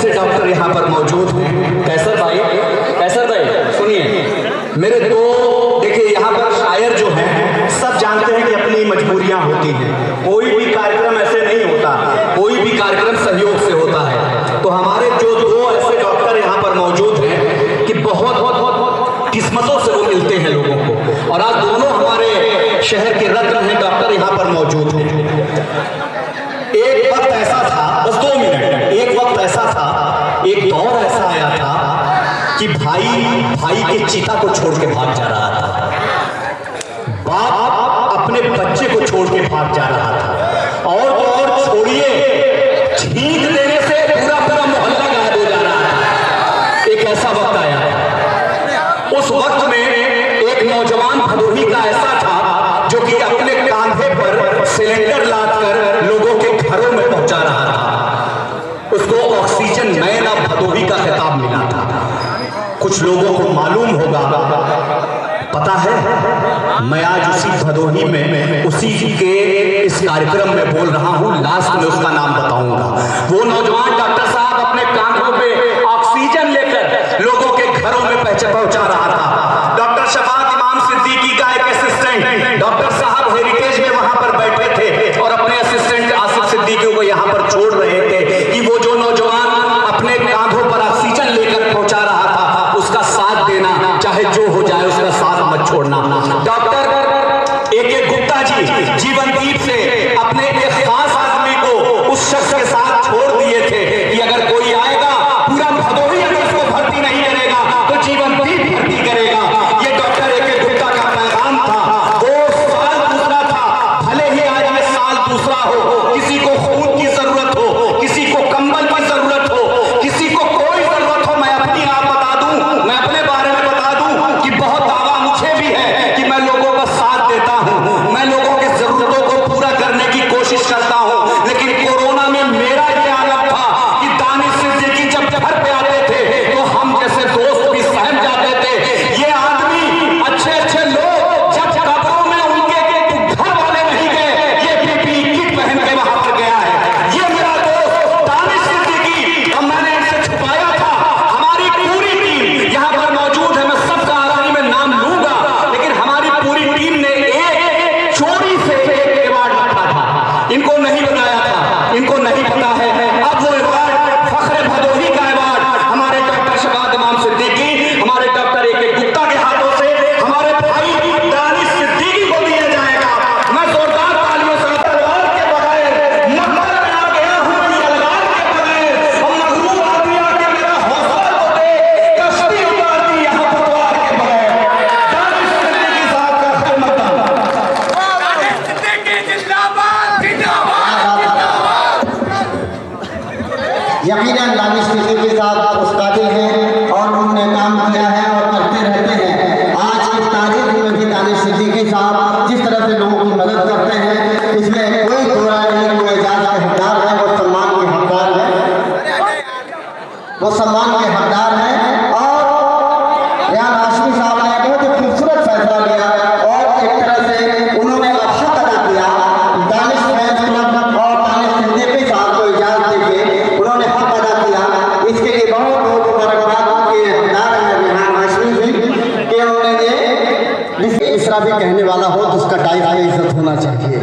ऐसे डॉक्टर यहाँ पर मौजूद हैं। कैसर भाई सुनिए मेरे दो, देखिए यहाँ पर शायर जो हैं सब जानते हैं कि अपनी मजबूरियाँ होती हैं, कोई भी कार्यक्रम ऐसे नहीं होता, कोई भी कार्यक्रम सहयोग से होता है। तो हमारे जो दो ऐसे डॉक्टर यहाँ पर मौजूद हैं कि बहुत किस्मतों से वो मिलते हैं लोगों को, और आज दोनों हमारे शहर के रत्न हैं डॉक्टर यहाँ पर मौजूद हैं। एक वक्त ऐसा था, बस 2 मिनट, एक वक्त ऐसा था, एक दौर ऐसा आया था कि भाई के चीता को छोड़ के भाग जा रहा था, बाप अपने बच्चे को छोड़ के भाग जा रहा था, और छोड़िए छींक देने से पूरा मोहल्ला गायब हो जा रहा था। एक ऐसा वक्त आया था। उस वक्त में एक नौजवान भदोही का ऐसा था जो कि अपने कांधे पर सिलेंडर लादकर लोगों के घरों में पहुंचा रहा था। उसको ऑक्सीजन मैन ऑफ भदोही का खिताब मिला था। कुछ लोगों को मालूम होगा, पता है, मैं आज उसी भदोही में उसी के इस कार्यक्रम में बोल रहा हूं। लास्ट में उसका नाम बताऊंगा। वो नौजवान डॉक्टर साहब अपने कांधों पे ऑक्सीजन लेकर लोगों के घरों में पहुंचा रहा था। डॉक्टर शफात इमाम सिद्दीकी का एक असिस्टेंट, डॉक्टर साहब हेरिटेज में वहां पर बैठे थे और अपने असिस्टेंट आसिफ सिद्दीकी को यहां पर छोड़ रहे थे कि वो जो नौजवान अपने कांधों पर ऑक्सीजन लेकर पहुंचा रहा था उसका साथ देना, चाहे जो हो जाए उसका साथ मत छोड़ना। डॉक्टर AK गुप्ता जी जीवनदीप से अपने एक खास आदमी को उस शख्स के साथ छोड़ दिए थे कि अगर कोई आएगा पूरा भदोही अगर उसको भर्ती नहीं करेगा तो जीवनदीप भर्ती करेगा। ये डॉक्टर AK गुप्ता का पैगाम था। वो साल दूसरा था, भले ही आज ये साल दूसरा हो, किसी को खून की जरूरत हो, किसी को कंबल की जरूरत हो, किसी को कोई जरूरत हो, मैं अपनी आप बता दूं, मैं अपने बारे में बता दूं कि बहुत दावा मुझे भी है कि मैं लोगों का साथ देता हूं, मैं लोगों की जरूरतों को पूरा करने की कोशिश करता हूं। लेकिन कोरोना में मेरा ये आलम था कि दानिश सिद्दीकी जब घर पे आते थे तो हम जैसे दोस्त भी सहम जाते थे। ये आदमी, अच्छे लोग जब कब्रों में उनके घर वाले नहीं गए, ये PPE किट पहन के वहां पर गया है। ये मेरा दोस्त दानिश सिद्दीकी, और मैंने इनसे छुपाया था। हमारी पूरी टीम यहाँ पर मौजूद है, मैं सबका आरानी में नाम लूंगा, लेकिन हमारी पूरी टीम ने एक चोरी से एक अवार्ड रखा था। इनको नहीं बताया था, इनको नहीं पता है। अब वो अवार्ड फख्र भदोही का अवार्ड हमारे डॉक्टर शफात इमाम सिद्दीकी, हमारे डॉक्टर AK गुप्ता के हाथों से हमारे भाई दानिश सिद्दीकी को दिया जाएगा। मैं जोरदार तालियों से तलवार के बगैर मक्का में आ गया हूं, तलवार के बगैर, और मगरूर आदमी आके मेरा हौसला तो दे, कश्ती उतार दी यहां पतवार के बगैर। दानिश सिद्दीकी साहब का खिदमत। दानिश सिद्दीकी जिंदाबाद जिंदाबाद। यकीनन दानिश सिद्दीकी साहब उस काबिल हैं और उन्होंने काम किया है और करते रहते हैं। आज की तारीख में भी दानिश सिद्दीकी साहब जिस तरह से लोगों की मदद करते हैं, इसमें कोई बुरा नहीं, कोई एजाज के हकदार है, वो सम्मान के हकदार है, वो सम्मान के हकदार है। और रेहान हाशमी साहब ने बहुत ही खूबसूरत फैसला लिया और एक तरह से उन्होंने हक अदा किया। दानिश फैंस क्लब और दानिश सिद्दीकी साहब को इजाजत देके उन्होंने हक अदा किया। इसके लिए बहुत बहुत मुबारकबाद के हकदार हैं रेहान हाशमी जी कि उन्होंने ये इसरा भी कहने वाला हो तो उसका टाइप की इज्जत होना चाहिए।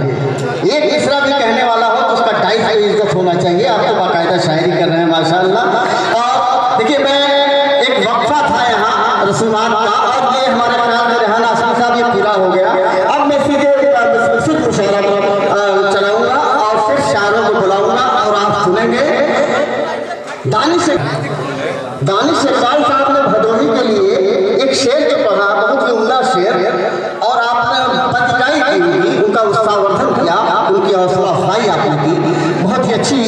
एक इसरा भी कहने वाला हो तो उसका टाइप की इज्जत होना चाहिए। आप तो बाकायदा शायरी कर रहे हैं माशाअल्लाह। और देखिए, मैं एक वक्फा था यहाँ रसूमात का, और ये हमारे ख्याल में रेहान हाशमी साहब ये पूरा हो गया। अब मैं सीधे मुशायरा चलाऊंगा और फिर शायरों को बुलाऊंगा और आप सुनेंगे। दानिश इकबाल साहब ने भदोही के लिए एक शेर जो पढ़ा, बहुत ही उम्दा शेर, और आपने पतिकाई की, उनका उत्साहवर्धन किया, उनकी हौसला अफजाई आपने की। बहुत ही अच्छी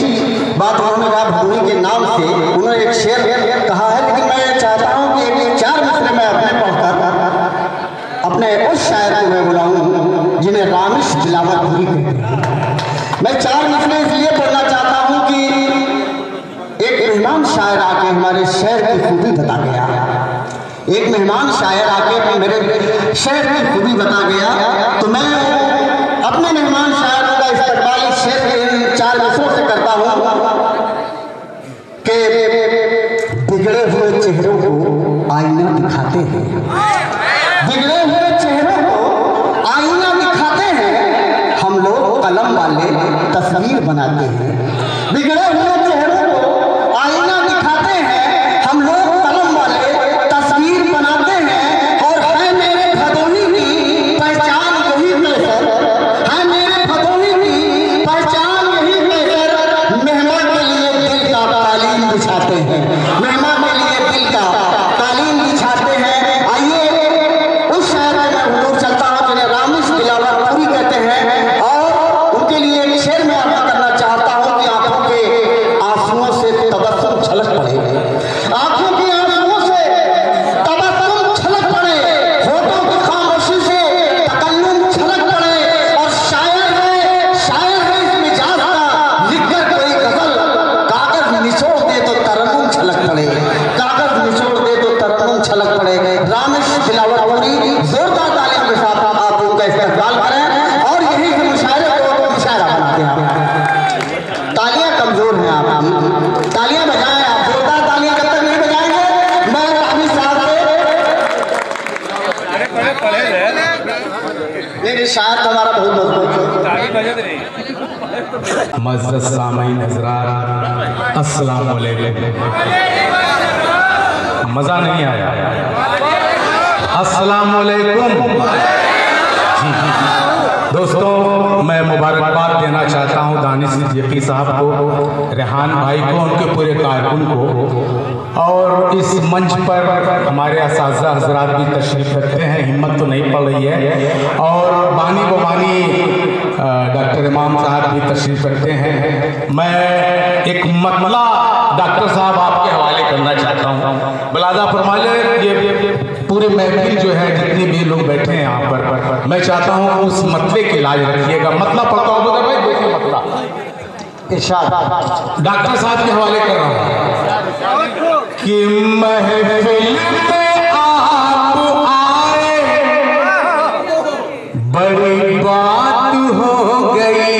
बात उन्होंने कहा भदोही के नाम से। उन्होंने एक शेर कहा है, लेकिन मैं चाहता हूँ कि 4 मिसरे में अपने पढ़कर अपने उस शायर को मैं बुलाऊँ जिन्हें रामिश दिलावर पूरी कहते हैं। मैं 4 मिसरे इसलिए पढ़ना चाहता हूँ कि एक मेहमान शायर आके हमारे शहर की खूबी बता गया। एक मेहमान शायर आके मेरे शहर की खूबी बता गया, तो मैं अपने मेहमान शायरों का इस्तकबाल इस शेर के 4 मिसरों से करता हूँ कि बिगड़े हुए चेहरों को आईना दिखाते हैं, बिगड़े हुए चेहरों को आईना दिखाते हैं, हम लोग कलम वाले तस्वीर बनाते हैं। बिगड़े हुए चेहरों को आईना दिखाते हैं, हम लोग कलम वाले तस्वीर बनाते हैं। और है मेरे भदोही की पहचान यही केसर, है मेरे भदोही की पहचान यही केसर। मेहमान के लिए दिल का कालीन बिछाते हैं, मेहमान के लिए दिल का कालीन बिछाते हैं। आइए उस शहर में मैं हुजूर चलता हूँ जिन्हें रामिश दिलावर पूरी कहते हैं, और उनके लिए एक शेर में अदा करना चाहता हूँ कि आंखों के आंसुओं से तबस्सुम छलक पड़े, आंखों के आंसुओं से तबस्सुम छलक पड़े, होठों की खामोशी से तकल्लुम छलक पड़े। और शायर है इस मिजाज का, लिखकर कोई गजल कागज निचोड़ दे तो तरन्नुम छलक पड़े, कागज निचोड़ दे तो तरन्नुम छलक पड़े। रामिश दिलावर पूरी जोरदार तालियों के साथ आप उनका इस्तेमाल करें, और यही से मुशायरे को मुशायरा बनाते हैं। तालियां कमजोर हैं आपकी, तालियां बजाएं आप, जोरदार तालियां जब तक नहीं बजाएंगे मैं रामिश साहब से नहीं शायर तो हमारा बहुत बहुत मज़्ज़त सामीन हज़रात, अस्सलाम वालेकुम। मज़ा नहीं आया? अस्सलाम वालेकुम। दोस्तों, मैं मुबारकबाद देना चाहता हूँ दानिश सिद्दीकी साहब को, रेहान भाई को, उनके पूरे कारकुन को, और इस मंच पर हमारे असातिज़ा हज़रात भी तशरीफ़ रखते हैं, हिम्मत तो नहीं पड़ रही है, और बानी बबानी डॉक्टर इमाम साहब भी तशरीफ़ रखते हैं। मैं एक मतला डॉक्टर साहब आपके हवाले करना चाहता हूँ। बलादा फरमाइए, ये पूरे महफिल जो है, जितने भी लोग बैठे हैं यहाँ पर, मैं चाहता हूँ उस मतले की लाज रखिएगा। मतला पढ़ता हूँ भाई, देखिए मतला इरशाद डॉक्टर साहब के हवाले कर रहा हूँ कि महफिल में आप आए, बड़ी बात हो गई,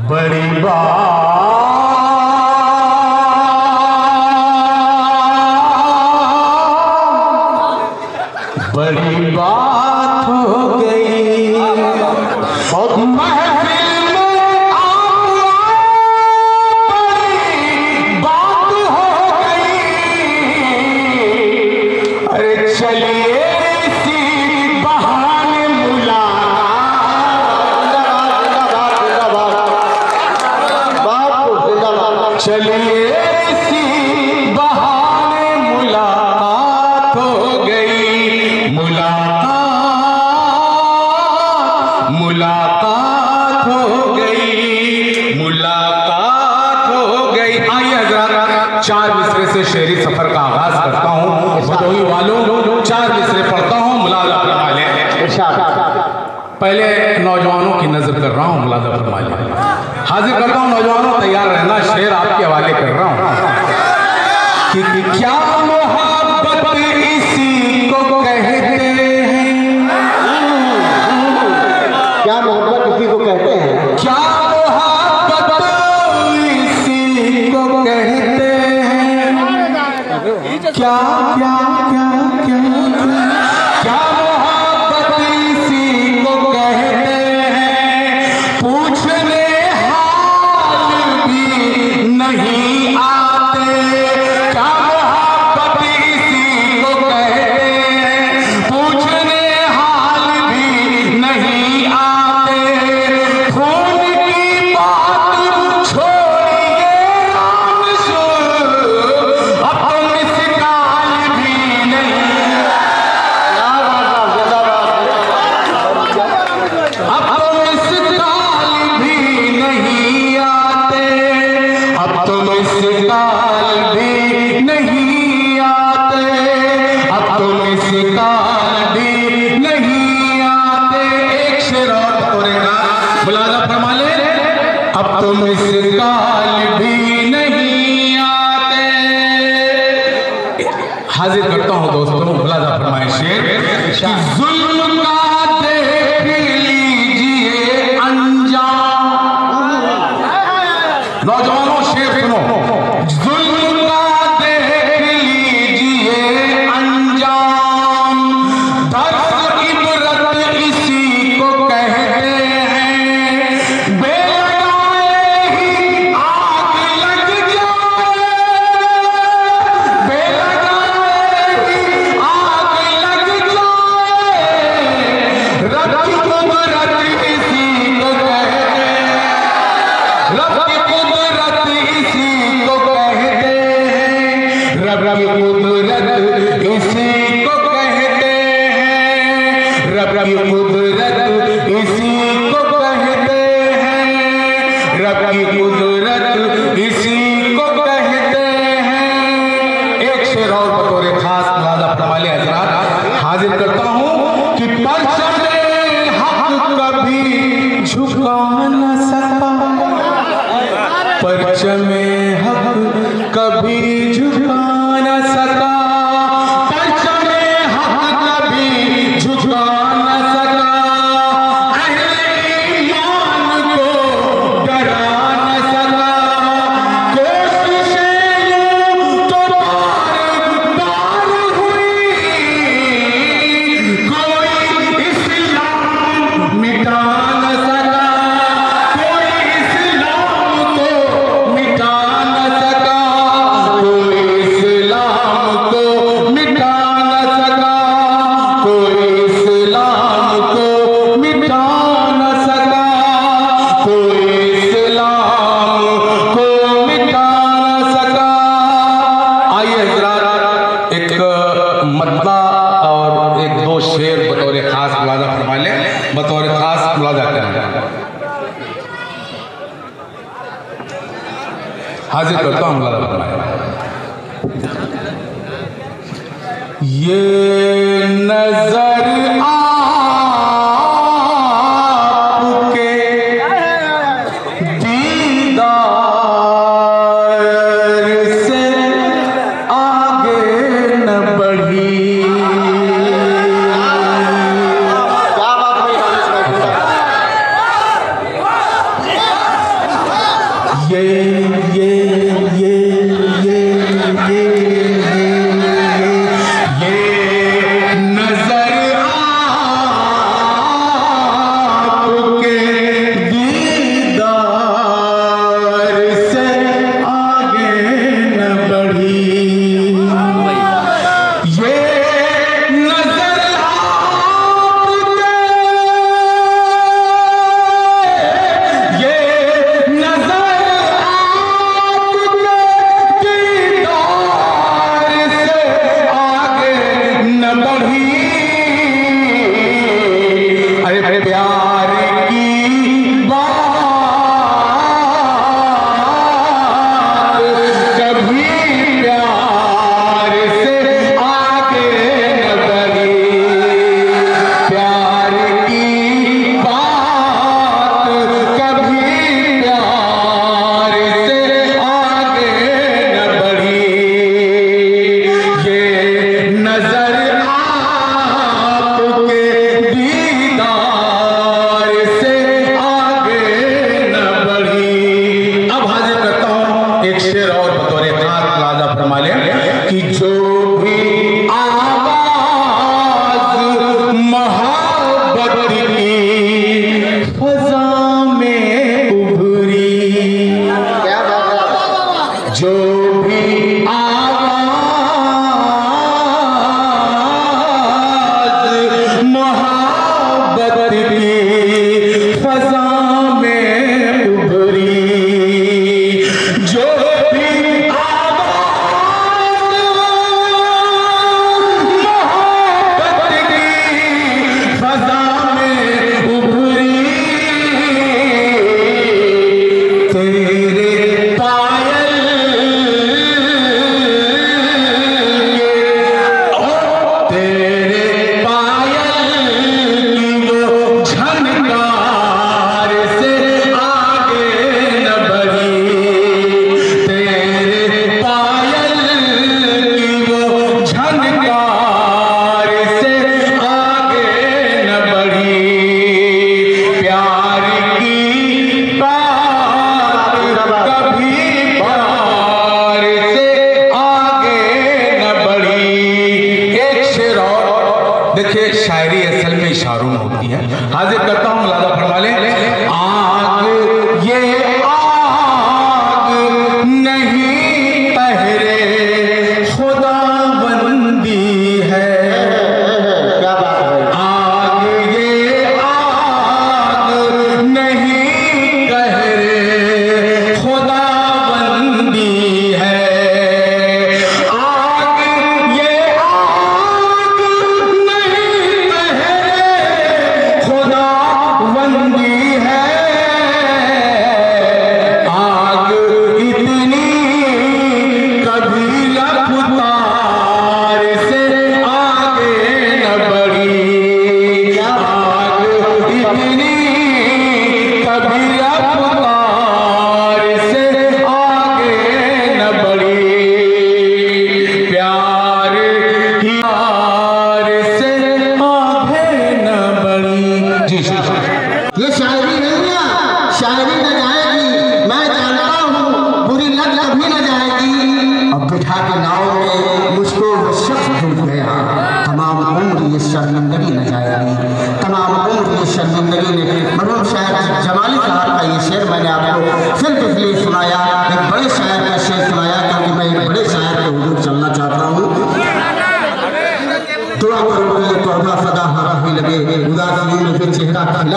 बड़ी बात बड़ी बात हो गई। बहुत महफिल में आप आए, बात हो गई। अरे चलिए इसी बहाने मुलाकात, चलिए इसी बहाने मुलाकात हो गई। मुलाकात हो गई, मुलाकात हो गई। आइए हज़रात, 4 मिसरे से शेरी सफर का आगाज करता हूँ। भदोही वालों 4 मिसरे पढ़ता हूँ, मुलाज़ा फरमा लें। पहले नौजवानों की नजर कर रहा हूँ, मुलाज़ा फरमा लें। हाजिर करता हूँ नौजवानों, तैयार रहना, शेर आपके हवाले कर रहा हूँ कि क्या मोहब्बत इसी को कहते हैं, क्या मोहब्बत किसी को कहते हैं, क्या मोहब्बत इसी को कहते हैं, क्या क्या क्या क्या क्या मोहब्बत इसी को कहते हैं, पूछने हाल भी नहीं आते, क्या मोहब्बत इसी को कहते हैं, पूछने हाल भी नहीं आते, खून की बात छोड़िए रामिश, अब तो मिसकाल भी नहीं, अब तो मिसकाल भी नहीं आते, अब तो मिसकाल भी नहीं आते, अब तो मिसकाल भी नहीं आते। एक शेर और बतौरेगा, मुलाज़ा फरमा ले, अब तो मिसकाल भी नहीं आते। हाजिर करता हूँ दोस्तों, मुलाज़ा फरमाए शेर कि जुल्म का देख लीजिए अंजाम, रब की कुदरत इसी को कहते हैं। एक शेर और बतौर खास मुलाजा फरमाले हजरात हाजिर करता हूँ कि परचम हक कभी झुका न सका, परचम हक कभी झुका न सका, परचम हक कभी झुका न सका, अहले ईमान को डरा न सका, कोशिशें यूं तो बार हुई, कोई इस्लाम मिटा न सका, कोई इस्लाम को मिटा न सका, कोई इस्लाम को मिटा न सका, कोई इस्लाम को मिटा न सका, कोई इस्लाम को मिटा न सका। आइए हज़रात एक मतला और एक दो शेर बतौर खास मुलाजा फरमा लें, बतौर खास मुलाजा करें। हाजिर करता हूँ मुलाजा फरमाएं। ये नजर आपके दीदार से आगे न बढ़ी, क्या बात हुई दानिश भाई? ये नजर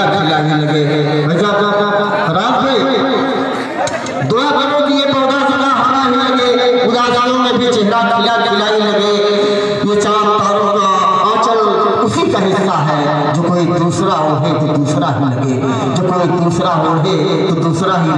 खिलाने लगे। राज भाई दुआ करो कि ये पौधा सदा हरा ही लगे, उदासियों में भी चेहरा खिलाई लगे। ये चांद तारों का आंचल उसी का हिस्सा है, जो कोई दूसरा ओढ़े तो दूसरा ही लगे, जो कोई दूसरा ओढ़े तो दूसरा ही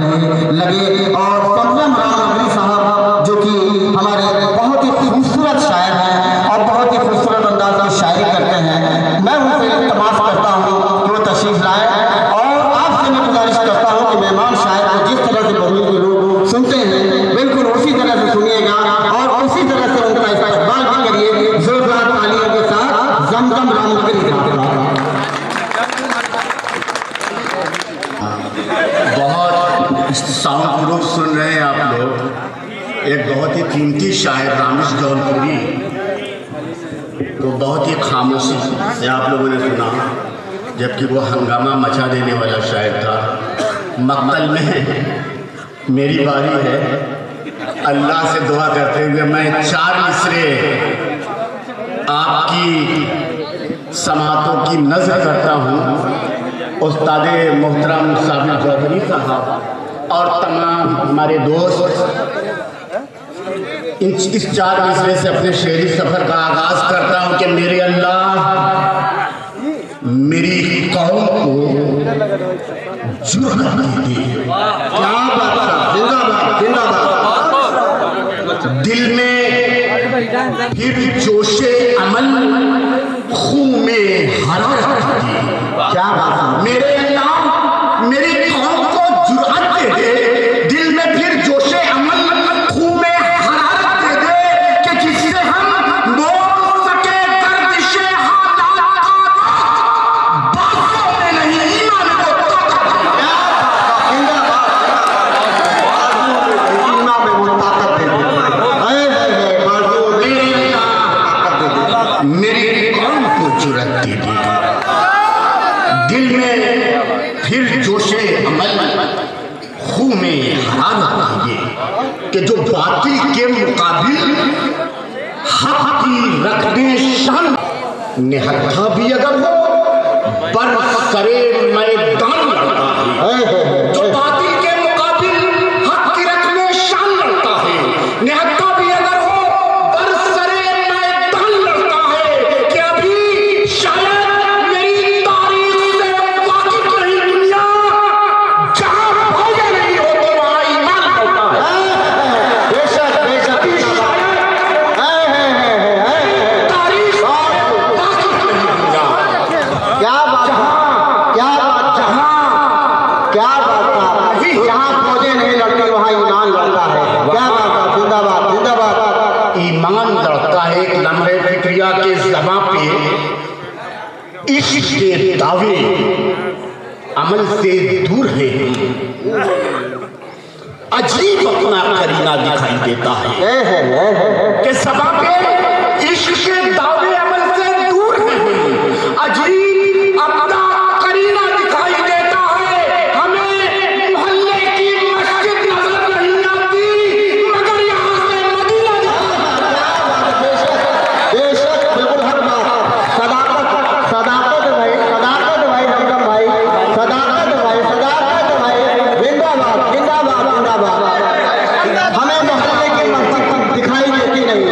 लगे। और संजम राम नगरी साहब जो कि हमारे बहुत ही खूबसूरत शायर हैं और बहुत ही खूबसूरत अंदाज में शायरी करते हैं, मैं उनसे तमाश करता हूँ कि वो तशरीफ लाए। और आपसे मैं गुजारिश करता हूँ कि मेहमान शायर को जिस तरह से बहू के लोग सुनते हैं बिल्कुल उसी तरह से सुनिएगा और उसी तरह से उनका इस्तेमाल भी करिए जोरदार तालियों के साथ। जमजम रामनगरी बहुत साउंड प्रूफ सुन रहे हैं आप लोग। एक बहुत ही कीमती शायर रामेश जौनपुरी को बहुत ही खामोशी से आप लोगों ने सुना, जबकि वो हंगामा मचा देने वाला शायर था। मक्तल में मेरी बारी है, अल्लाह से दुआ करते हुए मैं 4 मिसरे आपकी समातों की नज़र करता हूँ। उस्ताद मोहतरम साबिर चौधरी साहब और तमाम हमारे दोस्त इस 4 मिसरे से अपने शेरी सफ़र का आगाज़ करता हूँ कि मेरे अल्लाह मेरी कौम को जुर्म दी। क्या बात है, जिंदाबाद जिंदाबाद। दिल में फिर जोशे अमल, खून में हरारत दी। क्या बात है, मेरे अल्लाह मेरी कौम को जुर्अत दे दे, दिल में फिर जोशे अमल, खून में हरारत दे दे कि जिससे हम मोड़ सके गर्दिशे हालात का, बातों में नहीं ईमान को मेरी कौम को जुर्अत दे दी। दिल में फिर जोशे अमल, खून में हरारत ये कि जो बातिल के मुकाबिल हक की रखने शान, निहत्था भी अगर हो पर करे मैदान लड़ता है। जो बातिल के मुकाबिल हक की रखने शान लड़ता है, निहत्था भी अगर हो पर सरे मैदान लड़ता है। कि अभी शायद मेरी तारीख से वाकिफ नहीं दुनिया, जहां भोगे नहीं हो तो वहां ईमान लड़ता है। बेशक बेशक तारीख वाकिफ नहीं दुनिया, क्या बात है, क्या बात, क्या बात है। जहाँ फौजें नहीं लड़ती वहाँ ईमान लड़ता है। क्या बात है, जिंदाबाद जिंदाबाद। ईमान लड़ता है। एक लम्हे फिक्रिया के ज़बां पे इश्क के दावे अमल से दूर है, अजीब अपना करीना दिखाई देता है कि ज़बां पे इश्क के दावे अमल से दूर है, अजीब अपना करीना दिखाई देता है। हमें मोहल्ले की मस्जिद नजर नहीं आती, मगर यहाँ से मदीना बेशक बिल्कुल हर बात। सदाकत सदाकत भाई, सदाकत भाई, हमदम भाई, सदाकत भाई, सदाकत भाई, जिंदाबाद जिंदाबाद जिंदाबाद। हमें मोहल्ले की मस्जिद दिखाई देती नहीं,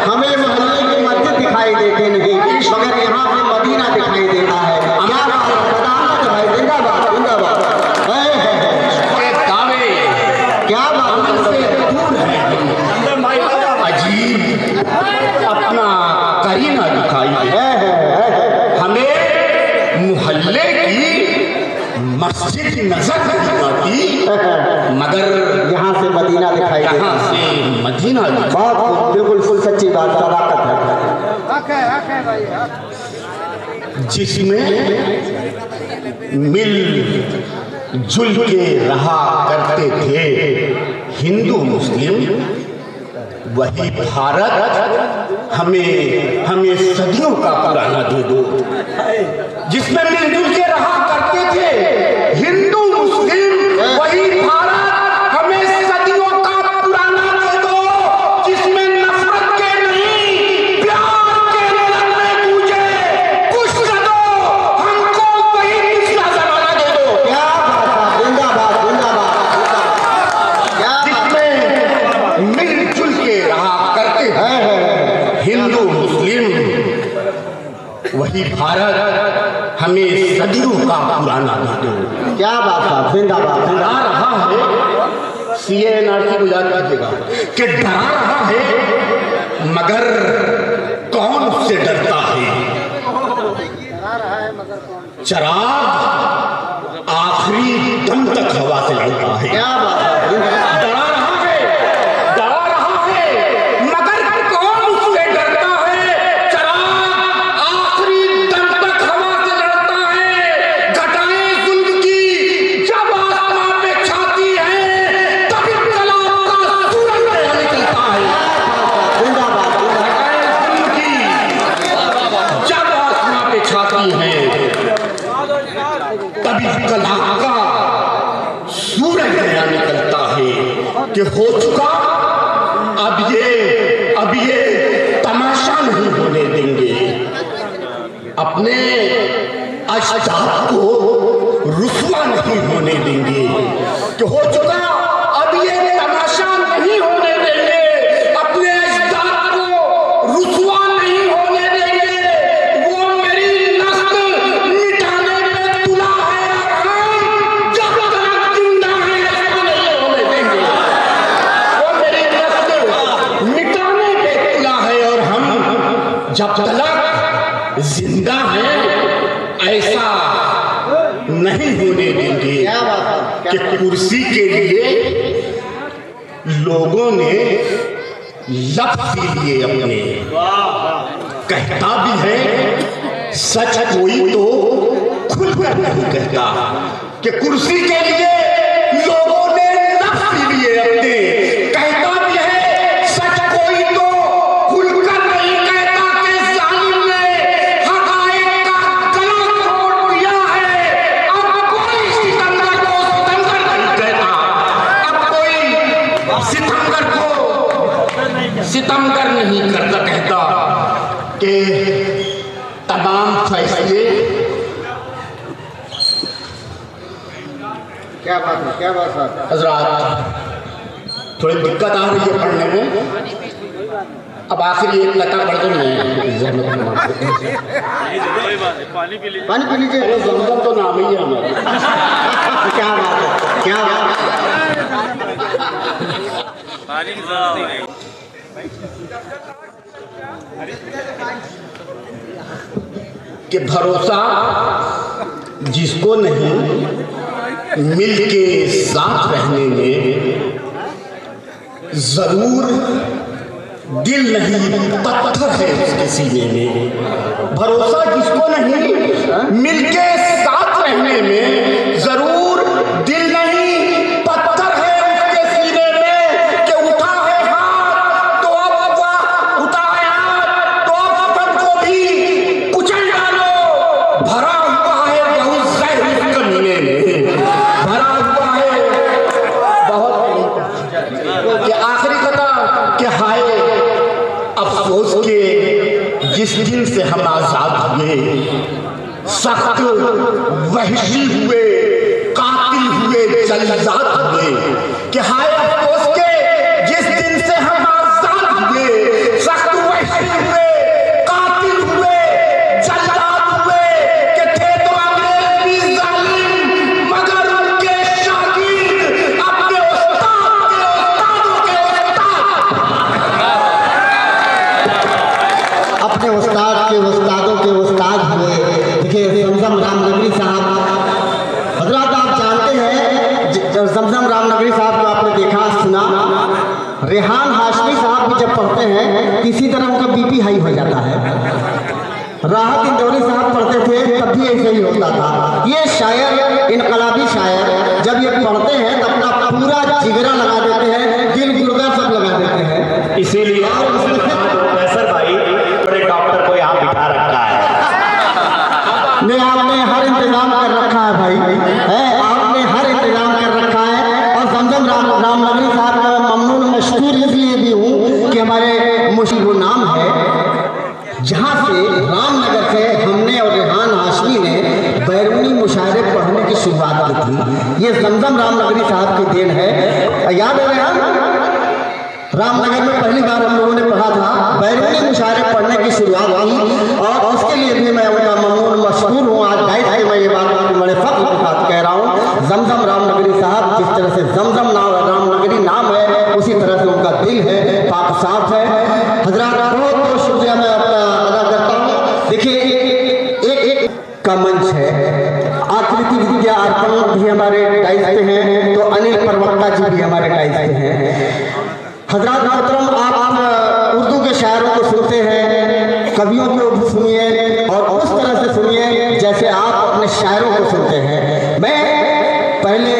हमें मोहल्ले की मस्जिद दिखाई देती नहीं, मगर यहाँ पे मदीना दिखाई देता है। क्या बात है, सदाकत भाई, जिंदाबाद जिंदाबाद। के दावे क्या बात अमल से दूर है, अजीब अपना करीना दिखाई देता है। हमें मोहल्ले की मस्जिद नजर नहीं आती, मगर यहाँ से मदीना दिखाई देता यहाँ है। से मदीना बहुत बिल्कुल फुल सच्ची बात, सदाकत है। जिसमें मिल जुल के रहा करते थे हिंदू मुस्लिम, वही भारत हमें सदियों का पुराना दे दो। जिसमें मिलजुल के रहा करते थे हिंदू मुस्लिम, वही भारत हमें सदियों का पुराना दे दो। जिसमें नफरत के नहीं प्यार के नगमे गूंजे, कुछ कर दो हमको कभी भारत हमें सदियों का पुराना दे दो। क्या बात है, जिंदाबाद डरा जिंदाबाद। रहा है, CNRC को याद कीजिएगा कि डरा रहा है मगर कौन से डरता है। चराग आखिरी दम तक हवा से लड़ता है। क्या बात है, जिंदाबाद। डरा रहा है मगर कौन उससे डरता है। चराग आखिरी दम तक हवा से लड़ता है। घटाएं जुल्म की जब आसमां पे छाती है, तभी इंकलाब का सूरज नया निकलता है। जिंदाबाद जिंदाबाद। घटाएं जुल्म की जब आसमां पे छाती है, तभी इंकलाब का सूरज नया निकलता है। कि हो चुका अब ये तमाशा नहीं होने देंगे। अपने अजदाद को रुसवा नहीं होने देंगे। कि हो चुका अब ये तमाशा नहीं होने देंगे। अपने अजदाद को रुसवा नहीं होने देंगे। वो मेरी नस्ल मिटाने पे तुला है और हम जब तक जिंदा हैं इसको नहीं होने देंगे। वो मेरी नस्ल मिटाने पे तुला है और हम जब तक जिंदा हैं ऐसा नहीं होने देंगे। क्या बात है, कि क्या कुर्सी के लिए लोगों ने लफ्ज़ लिए अपने। कहता भी है सच कोई तो खुलकर नहीं कहता। कि कुर्सी के लिए लोगों ने लफ्ज़ लिए अपने। कहता भी है सच कोई तो खुलकर नहीं कहता। कि जालिम ने हक़ाइक़ का गला तोड़ दिया है। अब कोई सितमगर को सितमगर नहीं कहता। अब कोई सितमगर को सितमगर नहीं करता। कहता कि तमाम फैसले क्या बात है, क्या बात है। हजरात थोड़ी दिक्कत आ रही है पढ़ने में। अब आखिरी एक लता पढ़ दो। नहीं पानी पी लीजिए। अरे जमजम तो नाम ही है हमारा। क्या बात है, क्या बात है। कि भरोसा जिसको नहीं मिल के साथ रहने में, जरूर दिल नहीं पत्थर है उसके सीने में। भरोसा जिसको नहीं मिल के साथ रहने में, जरूर दिल नहीं पत्थर है उसके सीने में। कि उठा है हाथ तो अब उठा है हाथ तो अब सबको भी कुचल डालो। भरा हुआ है बहुत जहर कमीने में। भरा हुआ है बहुत। कि आखिरी कथा कि हाय अफसोस के जिस दिन से हम आजाद हुए, सख्त वहशी हुए, कातिल हुए, जल्लाद हुए। कि हाय अफसोस के जिस दिन से हम आजाद हुए, सख्त वहशी हुए, कातिल हुए, जल्लाद हुए। कि थे तो अंग्रेज भी जालिम मगर उनके शागिर्द अपने उस्ताद के उस्तादों के उस्ताद। अपने उस्ताद के उस्तादों के उस्ताद हुए। देखिए जमजम रामनगरी साहब, हजरात आप जानते हैं जमजम रामनगरी साहब को आपने देखा सुना। रेहान हाशमी साहब भी जब पढ़ते हैं इसी तरह उनका बीपी हाई हो जाता है। राहत इंदौरी साहब पढ़ते थे तब भी ऐसे ही होता था। ये शायर, इनकलाबी शायर जब ये पढ़ते हैं तो अपना पूरा जिगरा लगा देते हैं, दिल गुर्दा सब लगा देते हैं। इसीलिए प्रोफेसर भाई बड़े डॉक्टर को यहाँ बिठा रखा है। ने आपने हर इंतजाम कर रखा है भाई, है आपने हर इंतजाम कर रखा है। और जमजम रामनगरी साहब का ममनून मशहूर इसलिए भी हूँ कि हमारे मुश्किल नाम है जहाँ से रामनगर से हमने और रेहान हाशमी ने बैरूनी मुशायरे पढ़ने की शुरुआत की थी। ये जमजम रामनगरी साहब की देन है। याद है रेहान? रामनगर में पहली बार हम लोगों ने पढ़ा था, बैरूनी मुशायरे पढ़ने की शुरुआत की और उसके लिए भी मैं नगरी साहब, जिस तरह से जमजम नाम राम नगरी नाम है, उसी तरह से उनका दिल है, पाक साफ है। हजरात बहुत बहुत शुक्रिया मैं अपना अदा करता हूँ। देखिए एक का मंच है, आकृति विद्या अर्पण भी हमारे टाइज पे हैं, तो अनिल प्रवक्ता जी भी हमारे टाइज पे हैं। हजरात मोहतरम, आप उर्दू के शायरों को सुनते हैं, कवियों को भी सुनिए और उस तरह से सुनिए जैसे आप अपने शायरों को सुनते हैं। मैं पहले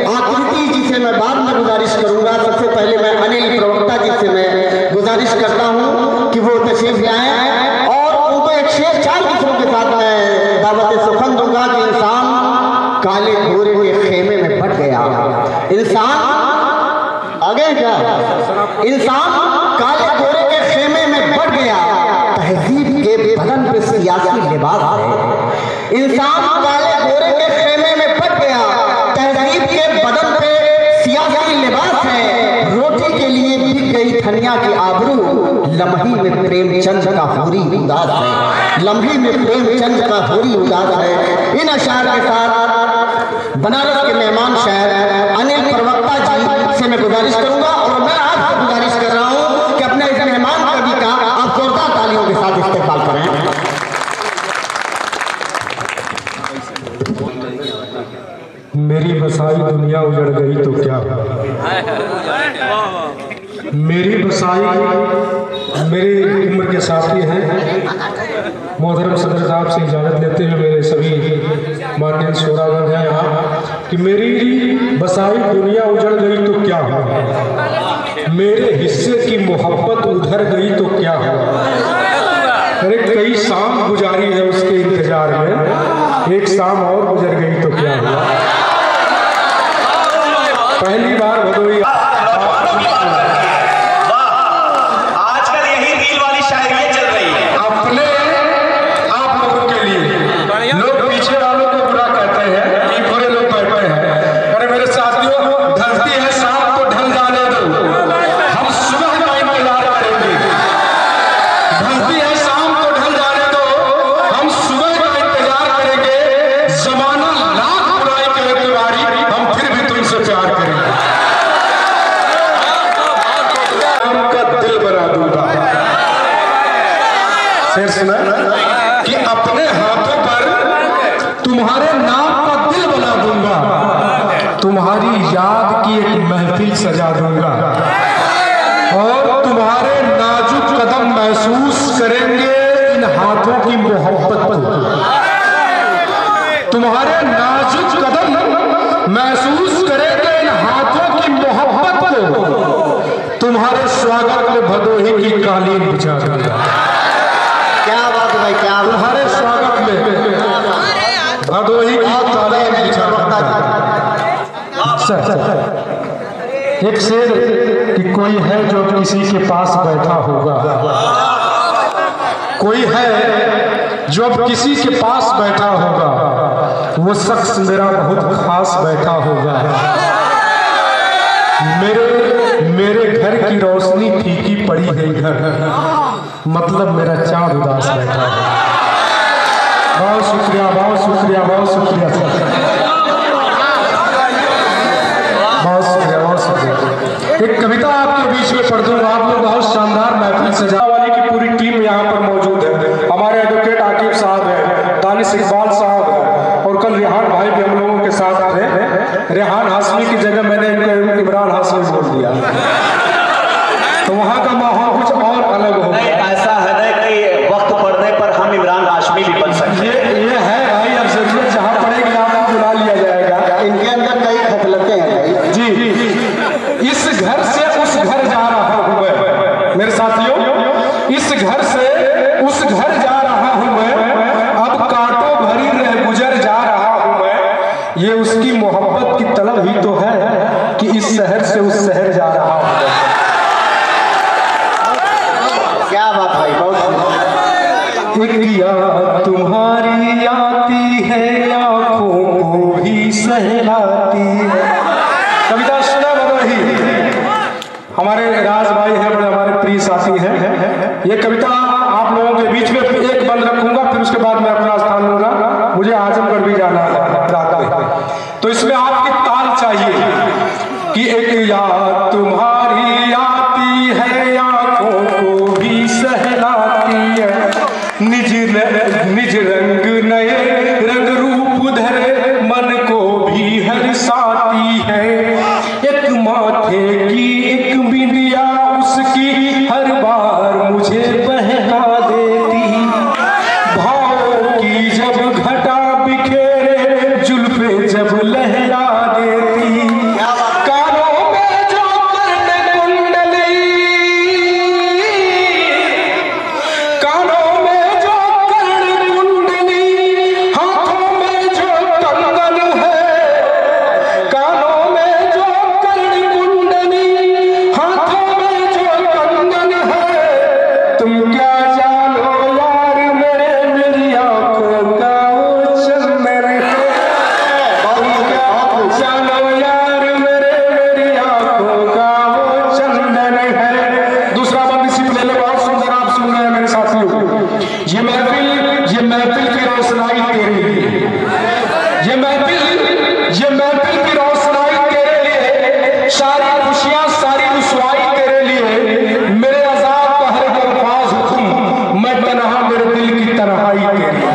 आकृति जी से मैं बाद में गुजारिश करूंगा, सबसे पहले मैं अनिल प्रवक्ता जी से मैं गुजारिश करता हूं कि वो तशरीफ लाएं और उनको एक शेर 4 मिसरों के साथ मैं दावत सुखन दूंगा कि इंसान काले घोरे के खेमे में बट गया। इंसान आगे क्या, इंसान काले घोरे के खेमे में बट गया, तहजीब के बदन पे सियासी लिबास है। इंसान काले घोरे के खेमे में बट गया, तहजीब के बदन पे सियासी लिबास है। रोटी के लिए बिक गई धनिया की आबरू, लम्ही में प्रेमचंद का होरी उदास है। लम्ही में प्रेमचंद का होरी उदास है। इन अशार के साथ बनारस के मेहमान शायर अनिल प्रवक्ता जी से मैं गुजारिश करूंगा और मैं आपसे गुजारिश कर रहा हूं कि अपने इस मेहमान कवि का आप जोरदार तालियों के साथ इस्तेमाल करें। मेरी बसाई दुनिया उजड़ गई तो क्या हुआ। मेरी बसाई मेरी उम्र के साथी हैं, मोहतरम सदर साहब से इजाज़त लेते हुए मेरे सभी माननीय शोरागण हैं यहाँ, कि मेरी बसाई दुनिया उजड़ गई तो क्या हुआ, मेरे हिस्से की मोहब्बत उधर गई तो क्या हुआ। अरे कई शाम गुजारी है उसके इंतजार में, एक शाम और गुजर गई तो क्या हुआ। पहली बार भदोही आजकल यही दिल वाली शायरियां चल रही है। अपने आप लोगों के लिए लोग पीछे वालों को बुरा कहते हैं कि बुरे लोग बैठे हैं। अरे मेरे साथियों, ढलती है शाम तो ढल जाने दो, हम सुबह का इंतजार करेंगे। ढलती है शाम तो ढल जाने दो, हम सुबह का इंतजार करेंगे। जमाना लाख बुराई करे तुम्हारी, हम फिर भी तुमसे प्यार करेंगे। दिल बना दूंगा, शेर सुना कि अपने हाथों पर तुम्हारे नाम का दिल बना दूंगा, तुम्हारी याद की एक महफिल सजा दूंगा और तुम्हारे नाजुक कदम महसूस करेंगे इन हाथों की मोहब्बत को। तुम्हारे नाजुक कदम महसूस करेंगे इन हाथों की मोहब्बत को, तुम्हारे स्वागत में भदोही की कालीन बिछा दूंगा। क्या बात है भाई, क्या तुम्हारे स्वागत में भदोही की कालीन बिछा दूंगा। एक शेर कि कोई है जो किसी के पास बैठा होगा, कोई है जो अब किसी के पास बैठा होगा, वो शख्स मेरा बहुत खास बैठा होगा। मेरे घर की रोशनी फीकी पड़ी है इधर, मतलब मेरा चाँद उदास बैठा है। बहुत शुक्रिया, बहुत शुक्रिया, बहुत शुक्रिया सर, बहुत शुक्रिया, बहुत शुक्रिया। एक कविता आपके बीच में पढ़ दूंगा। आप लोग बहुत शानदार महफिल सजा वाली की पूरी टीम यहाँ पर मौजूद है। हमारे एडवोकेट आकिब साहब हैं, दानिश इकबाल साहब हैं और कल रेहान भाई भी हम लोगों के साथ थे। रेहान हाशमी की जगह मैंने इनको इमरान हाशमी बोल दिया, तो वहाँ का माहौल कुछ और अलग हो गया। ऐसा है ना कि वक्त पड़ने पर हम इमरान हाशमी भी बन सकते हैं। ये है भाई, अब जरूरत जहाँ पड़ेगी आपको बुला लिया जाएगा। इनके अंदर कई खफलतें हैं जी, इस घर से उस घर जा रहा हूँ मैं, मेरे साथियों, इस घर से उस घर जा रहा हूँ मैं, अब कांटों भरी रह गुजर जा रहा हूँ मैं। ये उसकी मोहब्बत की तलब ही तो है कि इस शहर से उस शहर जा रहा हूँ। क्या बात भाई, बहुत एक याद तुम्हारी आती है, आंखों को भी सहलाती है। कविता सुना भदोही, हमारे राज भाई हैं, बड़े हमारे प्रिय साथी हैं। ये कविता आप लोगों के बीच में एक बंद रखूंगा, फिर उसके बाद मैं अपना स्थान लूंगा। मुझे आजमगढ़ भी जाना है रात में, तो इसमें आपकी ताल चाहिए। एक याद तुम्हारी आती है, आंखों को भी सहलाती है। निज रंग नए रंग रूप धरे मन को भी हर्षाती है। एक माथे की एक बिंदिया उसकी हर बार मुझे बहला देती। भावों की जब घटा बिखेरे जुल्फे जब लहरा देती। कानों में जो कर्ण कुंडली, कानों में जो कर्ण कुंडली, हाथों में जो कंगन है। कानों में जो कर्ण कुंडली, हाथों में जो कंगन है। तुम क्या जानो यार मेरी आंखों का वो चंदन है। तुम क्या जानो यार मेरी आंखों का वो चंदन है। दूसरा बंद इसी पे ले लो, बहुत सुंदर आप सुन रहे हैं मेरे साथियों। ये महफिल की रोशनाई तेरे लिए, ये महफिल की रोशनाई तेरे लिए, सारी खुशियां सारी रुसवाई तेरे लिए। मेरे अज़ाब का हर अल्फाज हुक्म, मैं तन्हा मेरे दिल की तन्हाई तेरे लिए।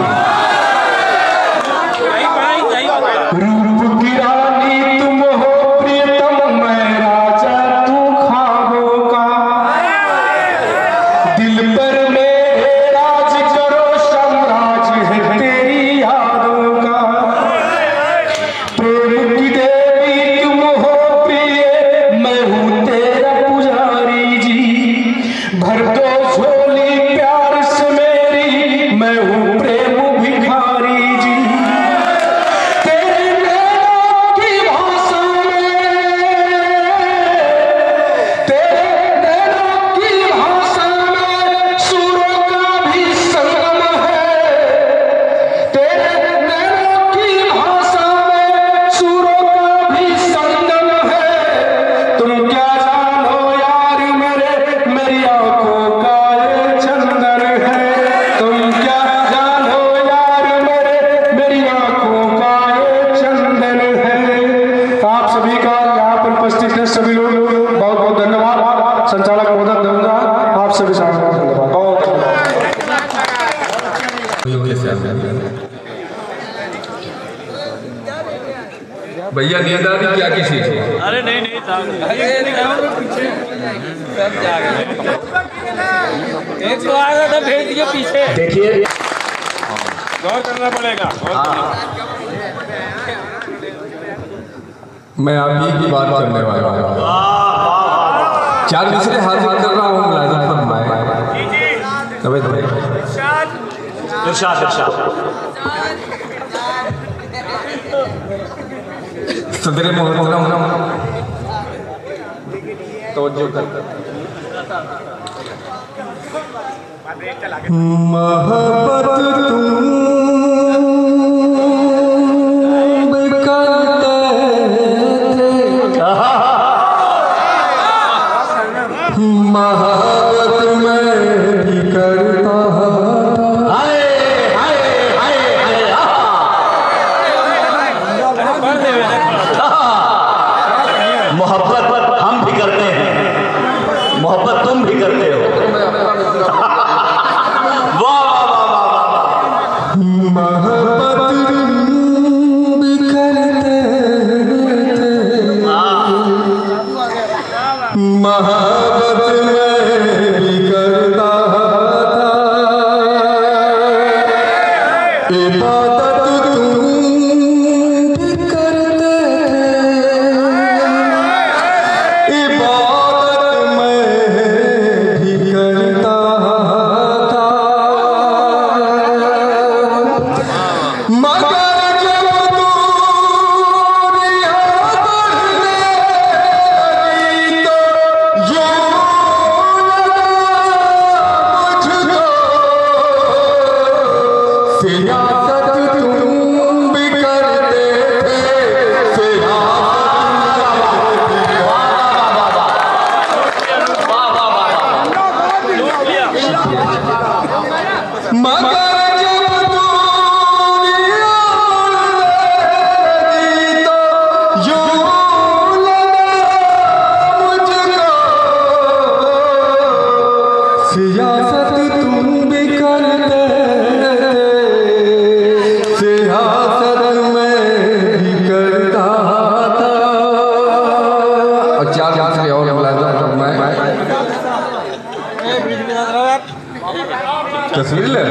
रूप की रानी तुम हो प्रियतम, मैं राजा तू ख्वाबों का। दिल पर मेरे राज करो, साम्राज्य है तेरी यादों का। प्रेम की देवी तुम हो प्रिय, मैं हूँ तेरा पुजारी जी। भर दो झोली प्यार से मेरी, मैं हूँ प्रेम भिखारी जी। तेरे नैनों की भाषा में, तेरे नैनों की भाषा में सुरों का भी संगम है। तेरे नैनों की भाषा में सुरों का भी संगम है। तुम क्या जानो यार मेरी आंखों का ये चंदन है। तुम क्या जानो यार मेरी आंखों का ये चंदन है। आप सभी का यहाँ पर उपस्थित है सभी लोग बहुत बहुत धन्यवाद। संचालक महोदय दूंगा आप सभी का धन्यवाद, बहुत भैया नींद आ रही क्या किसी को? अरे नहीं था सब जा गए। एक तो आ गया था भेज दिया पीछे। देखिए गौर करना पड़ेगा। मैं आप ही की बात करने वाला हूँ। चार दूसरे हाजिर कर रहा हूँ मुलाज़िम फरमाए। तबे इरशाद सदर मोहतरम तवज्जो कर। मोहब्बत तुम मोहब्बत मैं भी करता। हाय हाय हाय हाय मोहब्बत हम भी करते हैं, मोहब्बत तुम भी करते हो। वाह वाह वाह वाह। मोहब्बत भी करते थे, मोहब्बत मैं भी करता था। इबादत तुम भी करते थे, इबादत मैं भी करता था। मगर जब दूरियां बढ़ने लगी तो ये तस्वीर ले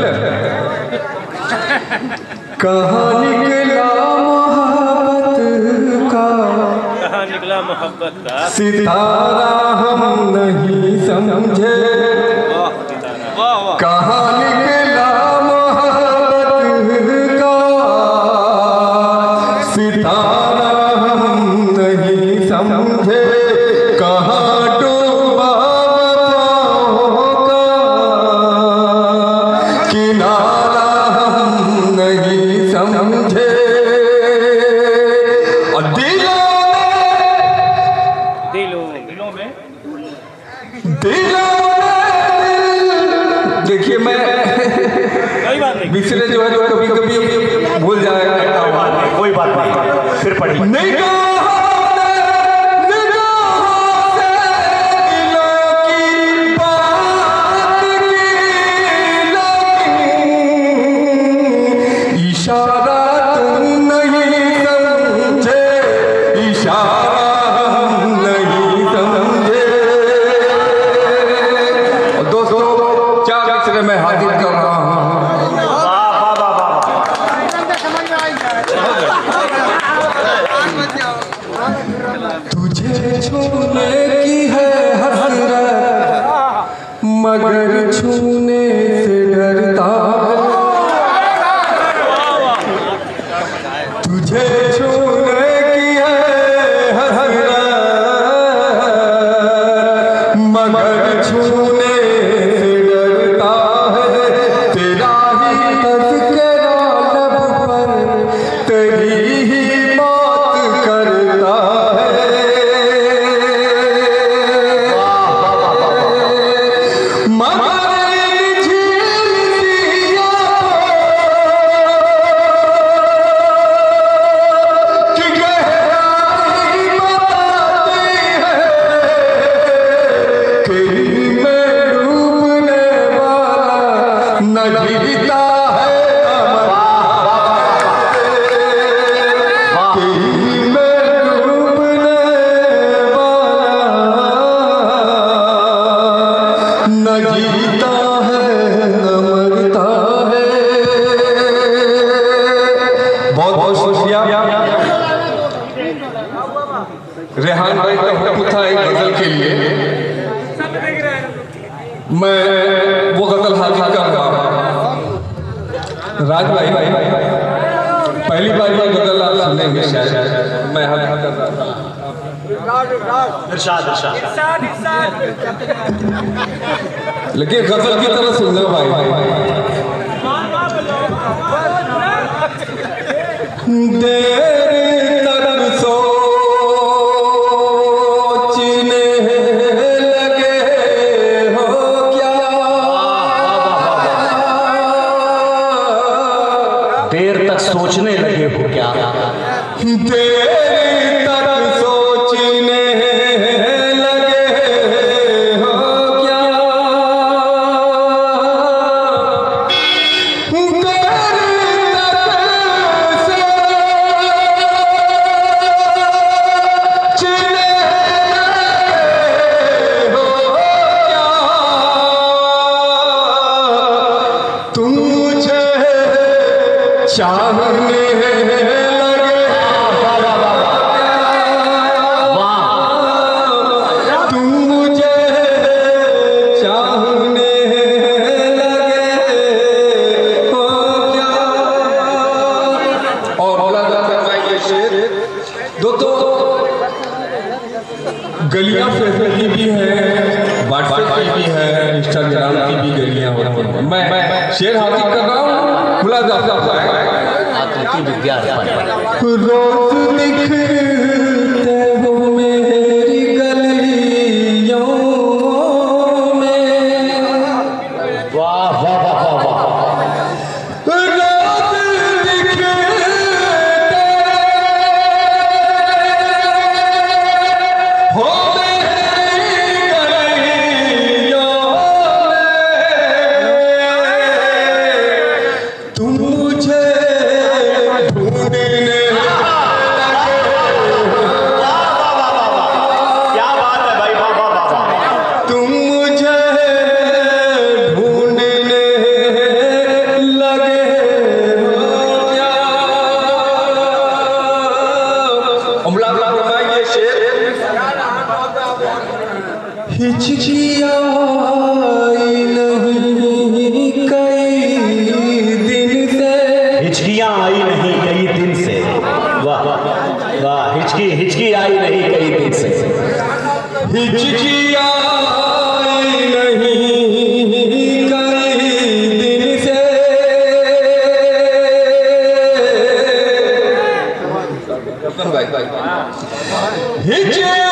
कहाँ निकला मोहब्बत का, कहाँ निकला मोहब्बत का सितारा हम नहीं समझे, कहाँ निकला मोहब्बत का, सितारा हम नहीं समझे, कहाँ डूबा वफाओं का किनारा हम नहीं समझे। और दिलों में देखिए मैं कोई बात नहीं, पिछले जो है कभी कभी भूल जाएगा, कोई बात नहीं, फिर पढ़िए। इशारा तुम नहीं समझे, इशारा हम नहीं समझे। और दोस्तों 4 अक्षर में हाजिर कर रहा हूँ। तुझे छूने की है हसरत, मगर छूने से डरता, तुझे छूने की है हसरत, मगर छूने से डरता है, तेरा ही तज़किरा लब पर तेरी ही बात करता है। रेहान भाई का हुक्म था एक गजल के लिए, मैं वो गजल हाजिर कर रहा हूँ। राज भाई पहली बार ये गजल आप सुनेंगे शायद, मैं हाजिर कर रहा था। इरशाद इरशाद लेकिन गजल की तरह सुनना भाई। देर तक सोचने लगे हो क्या, देर तक सोचने लगे हो क्या, देर तक सोचने लगे हो क्या, चाहने लगे, तुम मुझे चाहने लगे हो क्या। और दोस्तों गलियां फेसबुक की भी है, व्हाट्सएप की भी है, इंस्टाग्राम की भी गलियां होती हैं। मैं शेर हाजिर कर रहा हूँ, खुला जाता है रोज दिखते हो मेरी गलियों में, वाह वाह वाह वाह वाह, रोज दिखते हो मेरी गलियों में, तुम मुझे ढूंढने लगे हिचकियाँ आई नहीं कई दिन से। हिचकियाँ आई नहीं कई दिन से। वाह वाह, हिचकी आई नहीं कई दिन से। हिचकियाँ आई नहीं कई दिन से। हिचकियाँ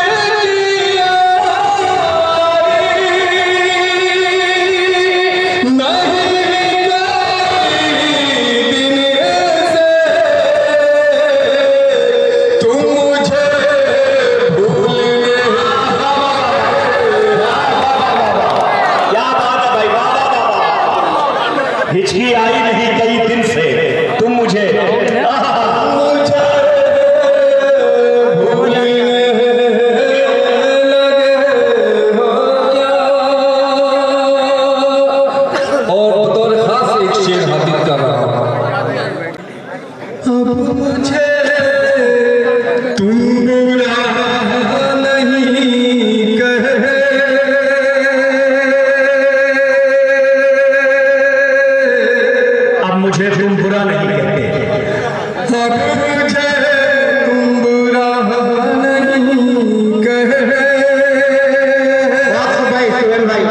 हिचकी आई नहीं कई दिन से, तुम मुझे और बतौर खास एक शेर हाजिर कर रहा हूं। अब मुझे तुम बुरा नहीं कहे, अब मुझे तुम बुरा नहीं कहते। अब मुझे तुम बुरा नहीं कहे। भाई सुहेल भाई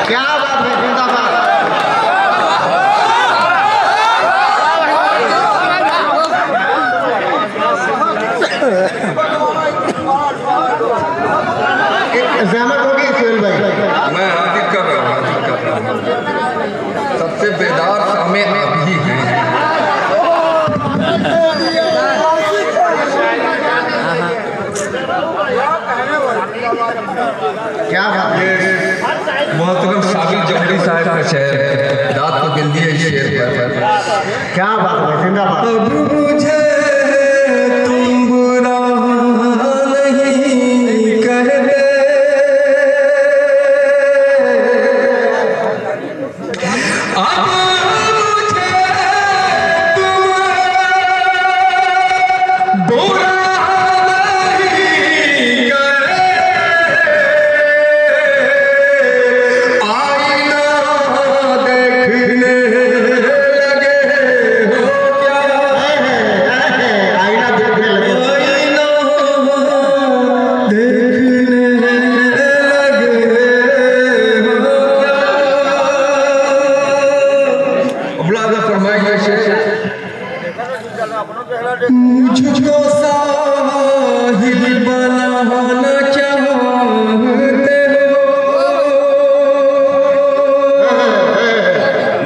क्या बात है, जिंदाबाद। सहमत होगी सुहेल भाई? मैं हाजिर कर रहा हूँ। सबसे बेदार समय अभी है। क्या बात है? मोहतरम साबिर जमरी साहब का शेर रात को गिन दिए इस शेर पर। क्या बात है, जिंदाबाद। अब मुझे तुम बुरा नहीं कहते। अब मुझे तुम बुरा नहीं कहते। आईना देखने लगे हो क्या? आईना देखने लगे। आईना देखने लगे हो क्या? मुलाजा फरमाइए शेर। मुझको साहिल बनाना चाहते हो।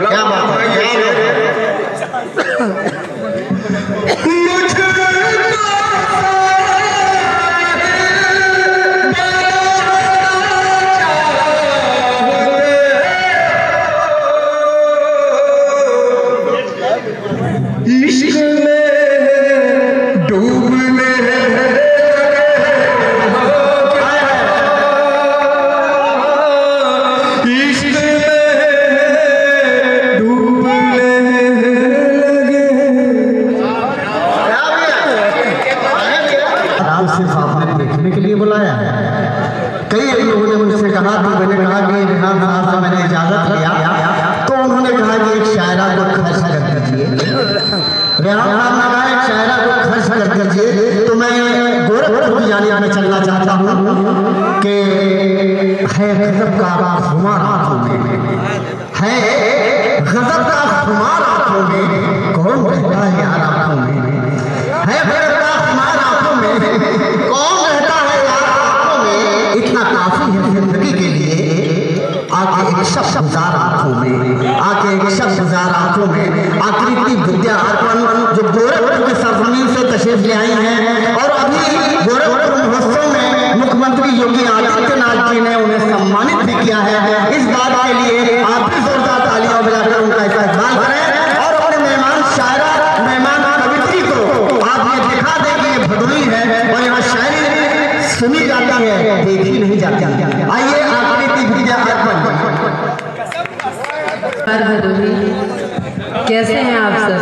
क्या बात है, क्या बात है? मुझको इश्क में डूबने इश्क में डूबने लगे। आप सिर्फ आपने देखने के लिए बुलाया है। कई लोगों ने मुझसे कहा कि मैंने कहा कि रिहान साहब से मैंने इजाजत लिया तो उन्होंने कहा कि एक शायरा को खर्च कर दीजिए। रिहान साहब ने कहा एक शायरा को खर्च कर दीजिए, तो मैं गोरखपुर की जानिब में चलना चाहता हूँ कि है गजब का खुमार आंखों में, है गजब का खुमार आंखों में, कौन रहता है यार आंखों में, है गजब का खुमार आंखों में, कौन रहता है यार आंखों में। इतना काफी है जिंदगी के लिए। आके एक शख्स गुजार आंखों में, आके एक शख्स गुजार आंखों में आकृति विद्या अर्पण जो गोरखपुर के सरजमीन से तशरीफ ले आई हैं और अभी गोरखपुर महोत्सव में मुख्यमंत्री योगी आदित्यनाथ जी ने उन्हें सम्मानित भी किया है। देखी नहीं जाती। आइए आकृति विद्या अर्पण। कैसे हैं आप सब?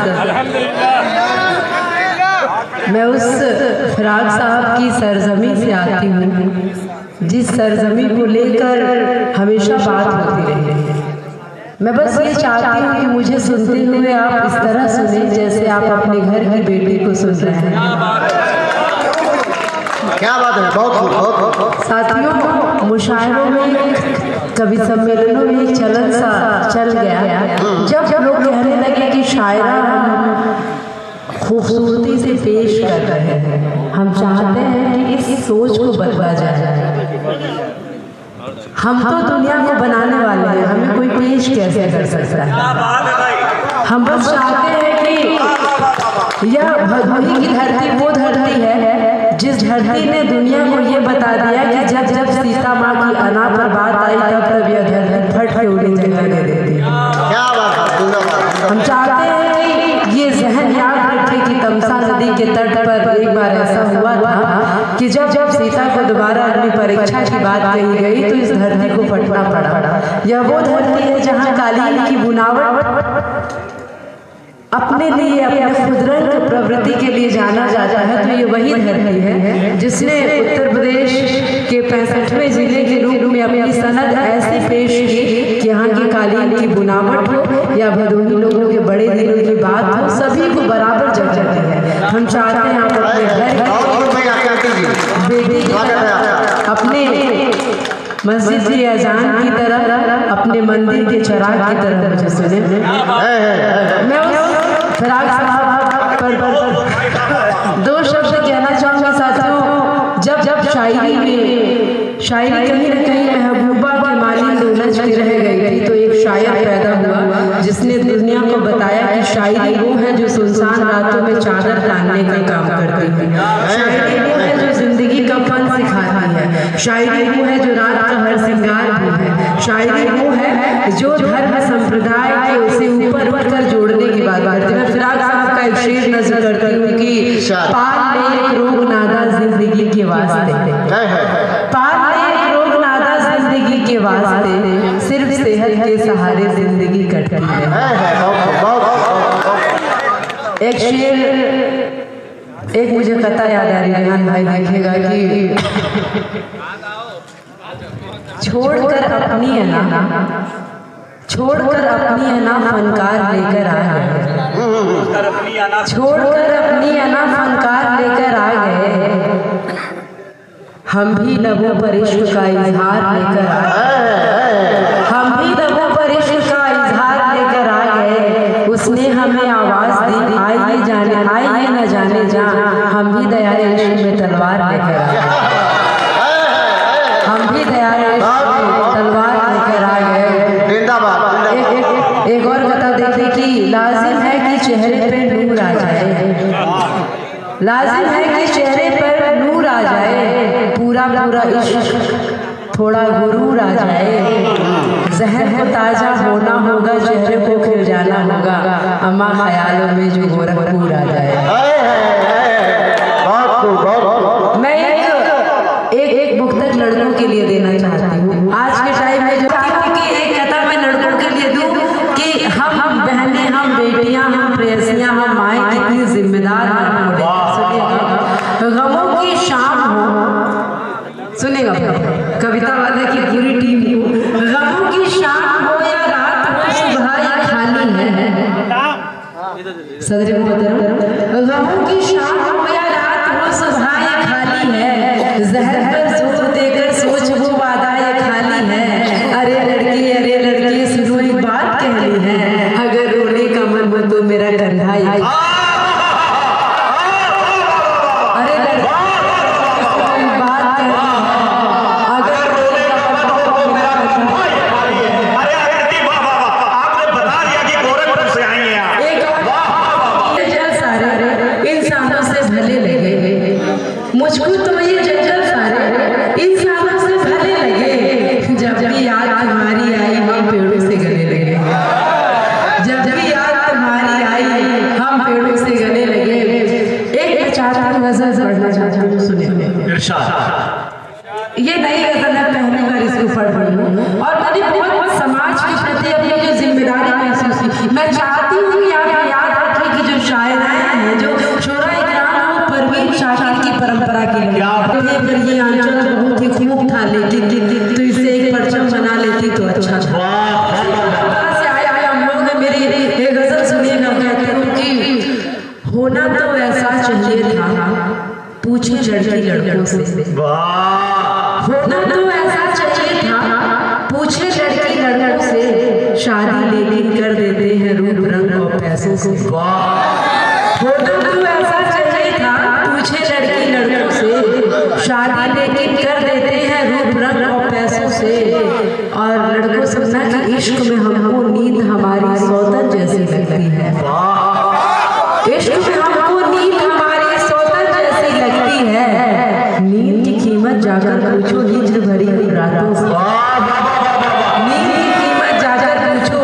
मैं उस फिराक साहब की सरजमी से आती हूँ जिस सरजमी को लेकर हमेशा बात होती रही है। मैं बस ये चाहती हूँ कि मुझे सुनते हुए आप इस तरह सुने जैसे आप अपने घर की बेटी को सुन रहे हैं। क्या बात है, बहुत साथियों, मुशायरों में, कवि सम्मेलनों में एक चलन सा चल गया जब लोग कहने लगे कि शायरा खूबसूरती से पेश कर रहे हैं। हम चाहते हैं कि इस सोच को बदला जाए। हम तो दुनिया को बनाने वाले हैं, हमें कोई पेश कैसे कर सकता है। हम बस चाहते हैं कि यह भदोही की धरती वो धरती है जिस धरती ने दुनिया को ये बता दिया कि जब जब सीता माँ की अना पर बात आई तब यह धरती फट के उड़ी जगह दे देती है। हम चाहते हैं कि ये जहन याद रखे कि तमसा नदी के तट पर एक बार ऐसा हुआ था कि जब जब सीता को दोबारा अपनी परीक्षा की बात कही गई तो इस धरती को फटना पड़ा। यह वो धरती है जहाँ कालीन की बुनावट अपने लिए, अपने खुदरंग प्रवृत्ति के लिए जाना जाता है। तो ये वही धरती है जिसने उत्तर प्रदेश के 65वें जिले के रूप में अपनी सनद ऐसे पेश की कि यहाँ की कालीन की बुनावट हो या भदोही लोगों के बड़े दिलों की बात हो, सभी को बराबर जगह दी है। हम चाहते हैं आप अपने घर बेटी अपने मस्जिद की अजान की तरह, अपने मंदिर के चिराग की तरह मुझे सुने। मैं उस फिराक साहब पर दो शब्द कहना चाहूँगा साथियों। जब शायरी में कहीं न कहीं महबूबा की माली उलझ के रह गई थी तो एक शायर पैदा हुआ जिसने दुनिया को बताया कि शायरी वो है जो सुनसान रातों में चादर तानने का काम करती है। शायरी वो है जो जिंदगी का फन सिखाती है। शायरी वो है जो रात का हर श्रृंगार भी है। शायरी वो है जो धर्म संप्रदाय के उसे ऊपर उठकर जोड़ने की बात करती है। मैं फिराक साहब का एक शेर नजर करती हूँ कि पाल ले एक रोग नादा जिंदगी के वास्ते, पाल ले एक रोग नादा जिंदगी के वास्ते, सिर्फ सेहत के सहारे जिंदगी कटती है। एक शेर, एक मुझे कथा याद आ रही है, रेहान भाई देखिएगा कि छोड़कर अपनी अना फनकार लेकर आ गए, छोड़कर अपनी अना फनकार लेकर आ गए, हम भी लबों पर इश्क का इजहार लेकर आ गए, हम भी लबों पर इश्क का इजहार लेकर आ गए। उसने हमें आवाज दी, आइए न जाने जा, हम भी दयारे इश्क में तलवार लेकर आ गए, हम भी दयारे इश्क में तलवार लेकर आ गए। एक और कथा देखिए कि लाजिम है कि चेहरे पे नूर आ जाए, लाजिम है कि चेहरे पर नूर आ जाए, पूरा पूरा इश्क थोड़ा गुरूर आ जाए, जहन को ताजा होना होगा, चेहरे को खिल जाना होगा, अम्मा ख्यालों में जो गोरखपुर आ जाए। मैं एक मुक्तक लड़कों के लिए देना चाहती हूँ आज के टाइम में, जो एक कथा मैं लड़कों के लिए दूँ कि हम बहनें, हम बेटियां, हम प्रेयसियां, हम माएँ कितनी जिम्मेदार हैं। गमों की शाम हो, सुनेगा कविता वाले की पूरी टीम को, गमों की शाम हो या रात हो, सुबह या खाली है, सदर मोहतरम, गमों की शाम हो या रात हो, सुबह या खाली है, जहर पर जोर देकर सोच वो वादा या खाली है। अरे लड़की सुनो एक बात कहनी है, अगर रोने का मन हो तो मेरा कंधा या सारे ये नई गजल है, पहली बार इसको पढ़ रही हूँ और मैंने बहुत समाज के प्रति अपनी जो जिम्मेदारी महसूस की। मैं चाहती हूँ कि आप याद रखें कि जो शायराएं हैं, जो शोराए किराम हैं, वो परवीन शाकिर की परंपरा के लिए अगर ये आंचल बहुत ही खूब था, लेकिन तो इसे एक परचम बना लेती तो अच्छा था। से आया हम लोग ने मेरी एक गजल सुनिएगा, कहती हूँ कि होना तो ऐसा चाहिए था, पूछे लड़की लड़कों से। होना तो ऐसा चाहिए था, पूछे लड़की लड़कों से, शादी लेकिन कर देते हैं रूप रंग और पैसों से। होना तो ऐसा चाहिए था, पूछे लड़की लड़कों से, शादी लेकिन कर देते हैं रूप रंग और पैसों से। और लड़कों समझा कि इश्क में हमको नींद हमारी सौतन जैसी लगती है। इश्क में हमको नींद हमारी सौतन जैसी लगती है। नींद की कीमत जाकर पूछो हिज्र भरी हुई रातों से। नींद की कीमत जाकर पूछो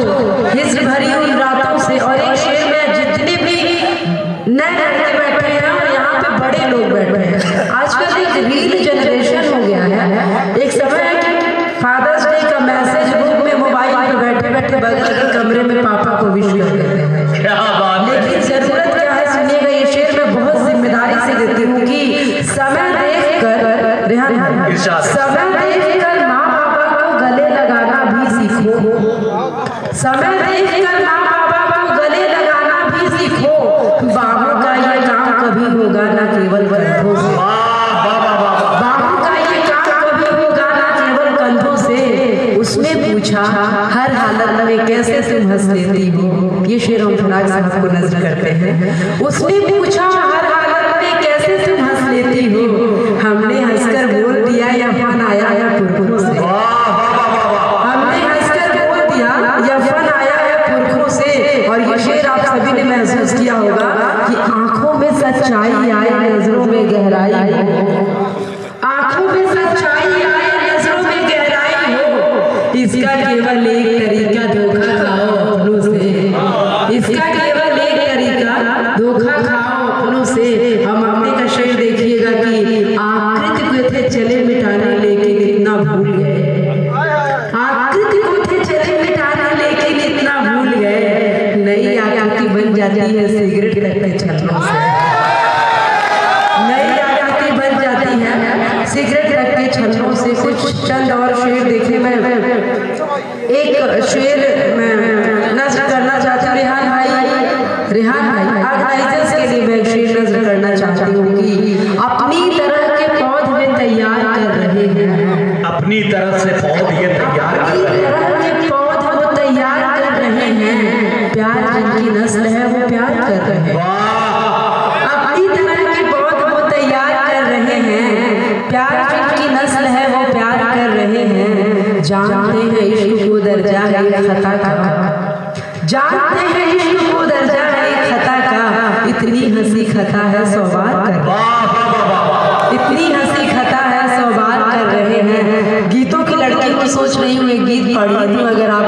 हिज्र भरी हुई रातों से। और एक शेर में जितने भी नए लड़के बैठे हैं और यहाँ पे बड़े लोग बैठे हैं, आजकल एक रील जनरेशन हो गया है। एक समय है कि फादर्स डे का मैसेज बुक में मोबाइल पे बैठे बैठे बगल के कमरे में पापा को विश कर देते हैं। लेकिन जरूरत क्या है, सुनिएगा ये शेर मैं बहुत जिम्मेदारी से देती हूँ कि समय देख कर समय देख कर माँ बाबा को गले लगाना भी सीखो। समय देख कर माँ बाबा को गले लगाना भी सीखो। बाबू का ये काम कभी होगा ना केवल कंधों से। बाबू का ये काम कभी होगा ना केवल कंधों से। उसने पूछा हर हालत में कैसे तुम हंस लेती हो। ये शेर हम फराग साहब को नजर करते हैं। उसने पूछा हर हालत में कैसे तुम हंस लेती हो। हमने हंसकर बोल दिया यफन आया है पुरखों से। हमने हंसकर बोल दिया यफन आया है पुरखों से। और ये शेर आप सभी ने महसूस किया होगा कि आंखों में सच्चाई आए नजरों में गहराई हो। आंखों में सच्चाई आए नजरों में गहराई हो। इसका केवल एक तरीका धोखा खाओ अपनों से। इसका केवल एक तरीका धोखा खाओ अपनों से। हम अपने का शेर देखिएगा कि आकृति को थे चले मिटाने लेकिन इतना भूल गए। आकृति को थे चले मिटाने लेकिन इतना भूल गए। नई आकृति बन जाती है सिगरेट रखते छल्लों से। नई आकृति बन जाती है सिगरेट रखते छल्लों से। कुछ चंद और शेर देखने में एक शेर मैं नज़र करना चाहती हूँ। रेहान भाई ऑर्गेनाइजर्स के लिए मैं शेर नज़र करना चाहती हूँ कि अपनी तरह के पौधे तैयार कर रहे हैं। अपनी तरफ से पौधे तैयार कर रहे हैं। पौधे वो तैयार कर रहे हैं। प्यार जिनकी नस्ल है वो प्यार कर रहे हैं। अपनी तरह के पौधे वो तैयार कर रहे हैं। प्यार जिनकी नस्ल है वो प्यार कर रहे हैं। जानते हैं इश्क को दर्जा है खता का। जानते हैं इश्क को दर्जा है खता का। इतनी हंसी खता है 100 बार कर। इतनी हंसी खता है 100 बार कर रहे हैं। गीतों की लड़की को सोच रही हूँ एक गीत पढ़ी थी अगर आप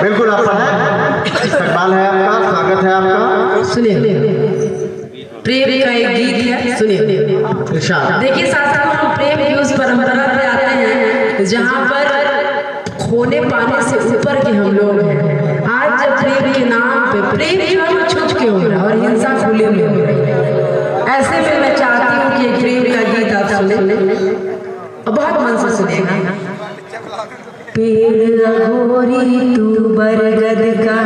बिल्कुल आपका है, इस्तकबाल है आपका, स्वागत है आपका। सुनिए प्रेम का एक गीत है, सुनिए। देखिए साथियों, हम प्रेम की उस परंपरा पे आते हैं जहाँ पर खोने पाने से ऊपर के हम लोग हैं। आज जब प्रेम के नाम पे प्रेम जो है छुप के हो रहा है और हिंसा खुले हुए हो रही है, ऐसे में मैं चाहती हूँ कि एक प्रेम का गीत आप सुने और बहुत मन से सुनेगा। पेड़ अघोरी तू बरगद का,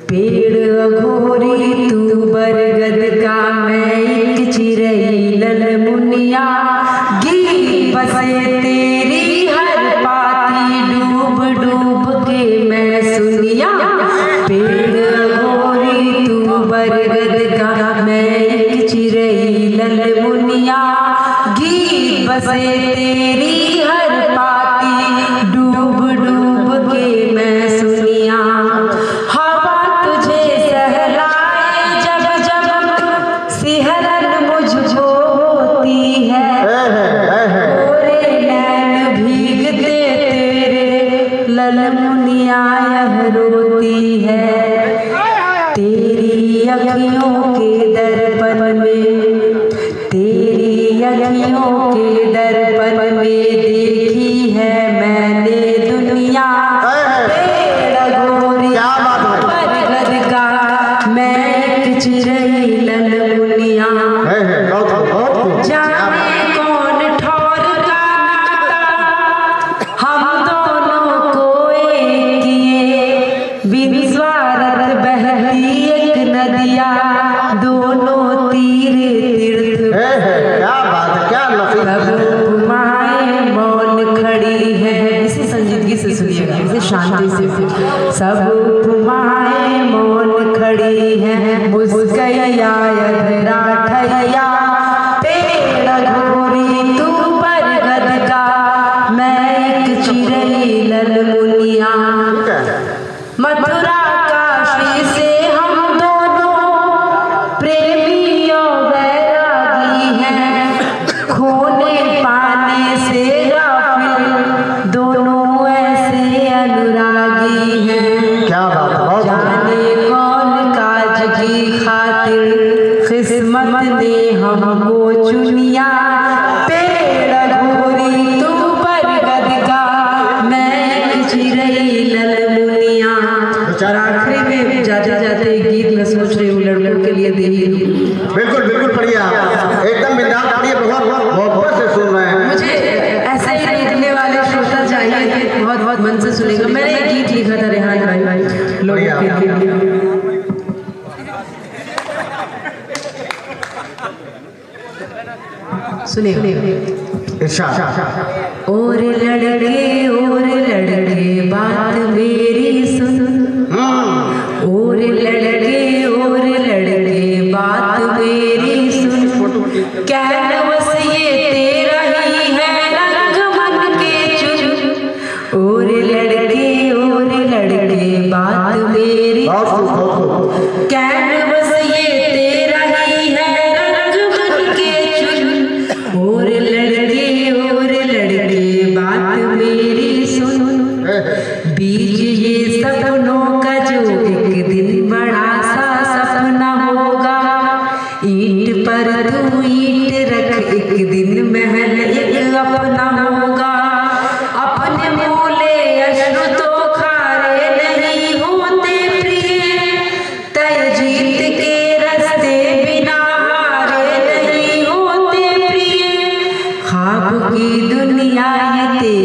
पेड़ अघोरी तू बरगद का, मैं एक चिरई लल मुनिया, गीत बसे तेरी हर पाती, डूब डूब के मैं सुनिया। पेड़ अघोरी तू बरगद का, मैं एक चिरई लल मुनिया, गीत बसे तेरी हर पाती, डूब डूब के मैं सुनिया। हवा तुझे सहलाए जब जब सिहरन मुझको होती है, गोरे नैन भीगते तेरे लल मुनिया यह रोती है। तेरी अखियों के दर्पण में, तेरी अखियों अखियों के दर्पण में देखी है मैंने दुनिया। पेड़ घोरी बरगद का मैं एक चिरई ललमुनिया। जाने कौन ठौर का नाता हम दोनों को एक किए। बिन स्वार्थ बहती एक नदिया दोनों तीर तीर्थ। क्या बात है, क्या लफीज सब उपमाएं मौन खड़ी है। इसे संजीदगी से सुनिएगा, इसे शांति से। सब उपमाएं मौन खड़ी है मुस्कैया अधरा ठैया। पेड़ घोरी तू बरगद का मैं एक चिरई ललमुनिया। मथुरा काशी से हम दोनों प्रेमी और वैरागी हैं। खोने पाने से गाफिल दोनों ऐसे अनुरागी हैं। क्या बात है, बहुत जाने कौन काज की खातिर किस्मत ने हमको चुनिया। पेड़ घोरी तू बरगद का मैं एक चिरई ललमुनिया। और आखिरी में जाते जाते एक गीत मैं सोच रही हूँ लड़कों के लिए दे ही दूँ। बिल्कुल बिल्कुल बढ़िया, एकदम बिंदास बढ़िया, बहुत बहुत से सुन रहे हैं। मुझे ऐसा ही लिखने वाले श्रोता चाहिए, बहुत बहुत मन से सुनेगा। मैंने एक गीत लिखा था रेहान भाई लोगों के लिए। सुनिए। इरशाद। और लड़के बात मेरी सुन। और लड़के बात मेरी सुन। कैनवस ये तेरा ही है रंग मन के चुन। और लड़के बात मेरी कैनवस ये तेरा ही है रंग मन के चुन। और लड़के बात मेरी सुन। बीज ये सपनों का जो एक दिन बड़ा सा सपना होगा। ईंट पर तू ईंट रख एक दिन महल एक अपना होगा। अपने मूले अश्रु तो खारे नहीं होते प्रिय। तय जीत के रास्ते बिना हारे नहीं होते प्रिय। ख्वाब की दुनिया ये